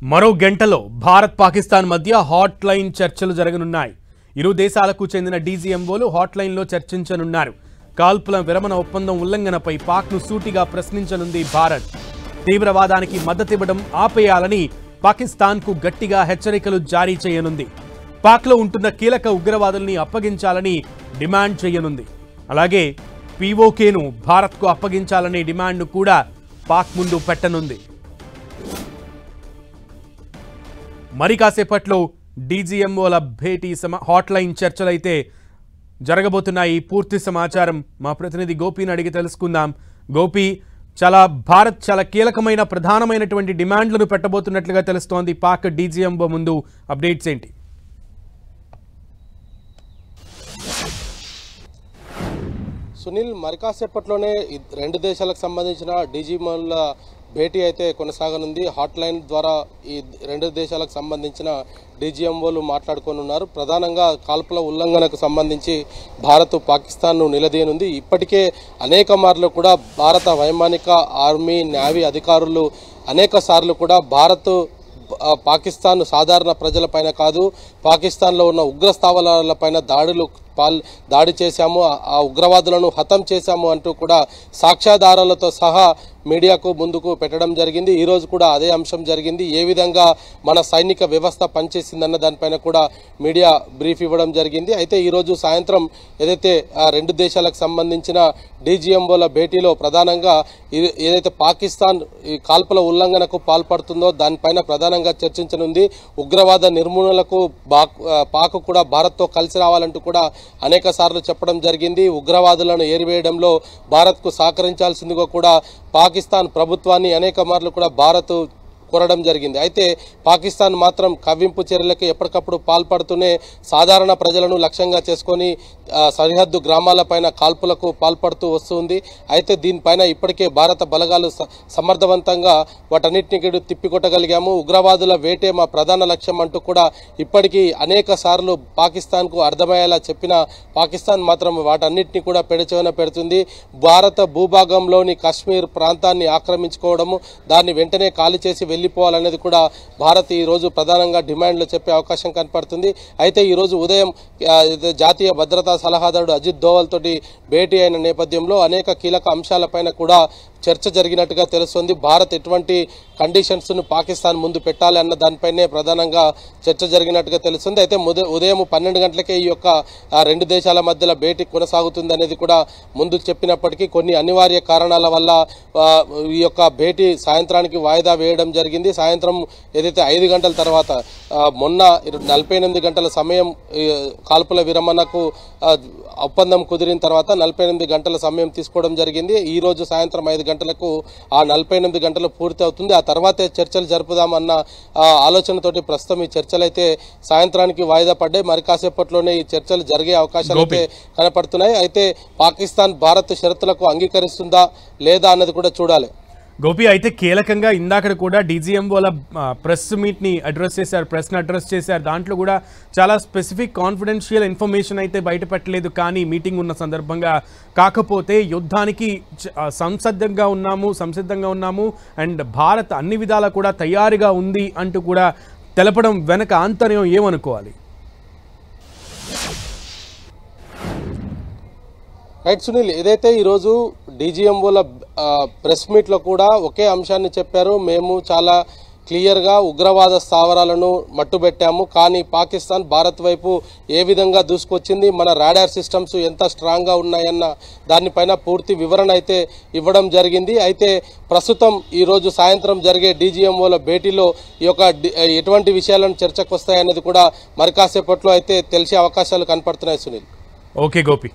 మరో గంటలో భారత్ పాకిస్తాన్ మధ్య హాట్ లైన్ చర్చలు జరగనున్నాయి. ఇరు దేశాలకు చెందిన డీజీఎంఓలు హాట్ లైన్లో చర్చించనున్నారు. కాల్పుల విరమణ ఒప్పందం ఉల్లంఘనపై పాక్ను సూటిగా ప్రశ్నించనుంది భారత్. తీవ్రవాదానికి మద్దతివ్వడం ఆపేయాలని పాకిస్తాన్కు గట్టిగా హెచ్చరికలు జారీ చేయనుంది. పాక్లో ఉంటున్న కీలక ఉగ్రవాదుల్ని అప్పగించాలని డిమాండ్ చేయనుంది. అలాగే పీఓకేను భారత్కు అప్పగించాలనే డిమాండ్ను కూడా పాక్ ముందు పెట్టనుంది. మరి కాసేపట్లో డీజీఎంఓల భేటీ హాట్ లైన్ చర్చలైతే జరగబోతున్నాయి. పూర్తి సమాచారం మా ప్రతినిధి గోపిని అడిగి తెలుసుకుందాం. గోపి, భారత్ చాలా కీలకమైన ప్రధానమైనటువంటి డిమాండ్లను పెట్టబోతున్నట్లుగా తెలుస్తోంది. పాక్ డీజీఎంఓ ముందు అప్డేట్స్ ఏంటి? సునీల్, మరి కాసేపట్లోనే రెండు దేశాలకు సంబంధించిన డీజీఎంఓల భేటీ అయితే కొనసాగనుంది. హాట్ లైన్ ద్వారా ఈ రెండు దేశాలకు సంబంధించిన డీజీఎంఓలు మాట్లాడుకోనున్నారు. ప్రధానంగా కాల్పుల ఉల్లంఘనకు సంబంధించి భారత్ పాకిస్తాన్ను నిలదీయనుంది. ఇప్పటికే అనేక మార్లు కూడా భారత వైమానిక ఆర్మీ నేవీ అధికారులు అనేక సార్లు కూడా భారత్ పాకిస్తాన్ సాధారణ ప్రజలపైన కాదు, పాకిస్తాన్లో ఉన్న ఉగ్రస్థావరాలపైన దాడి చేశాము, ఆ ఉగ్రవాదులను హతం చేశాము అంటూ కూడా సాక్ష్యాధారాలతో సహా మీడియాకు ముందుకు పెట్టడం జరిగింది. ఈరోజు కూడా అదే అంశం జరిగింది. ఏ విధంగా మన సైనిక వ్యవస్థ పనిచేసిందన్న దానిపైన కూడా మీడియా బ్రీఫ్ ఇవ్వడం జరిగింది. అయితే ఈరోజు సాయంత్రం ఏదైతే రెండు దేశాలకు సంబంధించిన డీజీఎంఓల భేటీలో ప్రధానంగా ఏదైతే పాకిస్తాన్ ఈ కాల్పుల ఉల్లంఘనకు పాల్పడుతుందో దానిపైన ప్రధానంగా చర్చించనుంది. ఉగ్రవాద నిర్మూలనకు పాక్ కూడా భారత్తో కలిసి రావాలంటూ కూడా అనేక సార్లు చెప్పడం జరిగింది. ఉగ్రవాదులను ఏరివేయడంలో భారత్కు సహకరించాల్సిందిగా కూడా పాకిస్తాన్ ప్రభుత్వాన్ని అనేక మార్లు కూడా భారత్ కోరడం జరిగింది. అయితే పాకిస్తాన్ మాత్రం కవ్వింపు చర్యలకు ఎప్పటికప్పుడు పాల్పడుతూనే సాధారణ ప్రజలను లక్ష్యంగా చేసుకొని సరిహద్దు గ్రామాలపైన కాల్పులకు పాల్పడుతూ వస్తుంది. అయితే దీనిపైన ఇప్పటికే భారత బలగాలు సమర్థవంతంగా వాటన్నిటిని తిప్పికొట్టగలిగాము. ఉగ్రవాదుల వేటే మా ప్రధాన లక్ష్యం అంటూ కూడా ఇప్పటికీ అనేక సార్లు పాకిస్తాన్కు అర్థమయ్యేలా చెప్పిన పాకిస్తాన్ మాత్రం వాటన్నిటిని కూడా పెడచెవిన పెడుతుంది. భారత భూభాగంలోని కాశ్మీర్ ప్రాంతాన్ని ఆక్రమించుకోవడము, దాన్ని వెంటనే ఖాళీ చేసి వెళ్ళిపోవాలనేది కూడా భారత్ ఈ రోజు ప్రధానంగా డిమాండ్లు చెప్పే అవకాశం కనపడుతుంది. అయితే ఈ రోజు ఉదయం జాతీయ భద్రతా సలహాదారుడు అజిత్ దోవల్ తోటి భేటీ అయిన నేపథ్యంలో అనేక కీలక అంశాలపైన కూడా చర్చ జరిగినట్టుగా తెలుస్తుంది. భారత్ ఎటువంటి కండిషన్స్ను పాకిస్తాన్ ముందు పెట్టాలి అన్న దానిపైనే ప్రధానంగా చర్చ జరిగినట్టుగా తెలుస్తుంది. అయితే ఉదయం 12 గంటలకే ఈ యొక్క రెండు దేశాల మధ్యలో భేటీ కొనసాగుతుంది అనేది కూడా ముందు చెప్పినప్పటికీ కొన్ని అనివార్య కారణాల వల్ల ఈ యొక్క భేటీ సాయంత్రానికి వాయిదా వేయడం జరిగింది. సాయంత్రం ఏదైతే 5 గంటల తర్వాత మొన్న 48 గంటల సమయం కాల్పుల విరమణకు ఒప్పందం కుదిరిన తర్వాత 48 గంటల సమయం తీసుకోవడం జరిగింది. ఈ రోజు సాయంత్రం 5 గంటలకు ఆ 48 గంటలు పూర్తి అవుతుంది. ఆ తర్వాతే చర్చలు జరుపుదామన్న ఆలోచనతోటి ప్రస్తుతం ఈ చర్చలు అయితే సాయంత్రానికి వాయిదా పడ్డాయి. మరి కాసేపట్లోనే ఈ చర్చలు జరిగే అవకాశాలు అయితే కనపడుతున్నాయి. అయితే పాకిస్తాన్ భారత్ షరతులకు అంగీకరిస్తుందా లేదా అన్నది కూడా చూడాలి. గోపి, అయితే కీలకంగా ఇందాక కూడా డీజీఎంఓల ప్రెస్ మీట్ని అడ్రస్ చేశారు, ప్రెస్ని అడ్రస్ చేశారు. దాంట్లో కూడా చాలా స్పెసిఫిక్ కాన్ఫిడెన్షియల్ ఇన్ఫర్మేషన్ అయితే బయటపెట్టలేదు. కానీ మీటింగ్ ఉన్న సందర్భంగా కాకపోతే యుద్ధానికి సంసిద్ధంగా ఉన్నాము అండ్ భారత్ అన్ని విధాలా కూడా తయారుగా ఉంది అంటూ కూడా తెలపడం వెనక ఆంతర్యం ఏమనుకోవాలి? రైట్ సునీల్, ఏదైతే ఈరోజు డీజీఎంఓల ప్రెస్ మీట్లో కూడా ఒకే అంశాన్ని చెప్పారు. మేము చాలా క్లియర్గా ఉగ్రవాద స్థావరాలను మట్టుబెట్టాము, కానీ పాకిస్తాన్ భారత్ వైపు ఏ విధంగా దూసుకొచ్చింది, మన రాడార్ సిస్టమ్స్ ఎంత స్ట్రాంగ్గా ఉన్నాయన్న దానిపైన పూర్తి వివరణ అయితే ఇవ్వడం జరిగింది. అయితే ప్రస్తుతం ఈరోజు సాయంత్రం జరిగే డీజీఎంఓల భేటీలో ఈ యొక్క ఎటువంటి విషయాలను చర్చకు వస్తాయనేది కూడా మరి కాసేపట్లో అయితే తెలిసే అవకాశాలు కనపడుతున్నాయి సునీల్. ఓకే గోపి.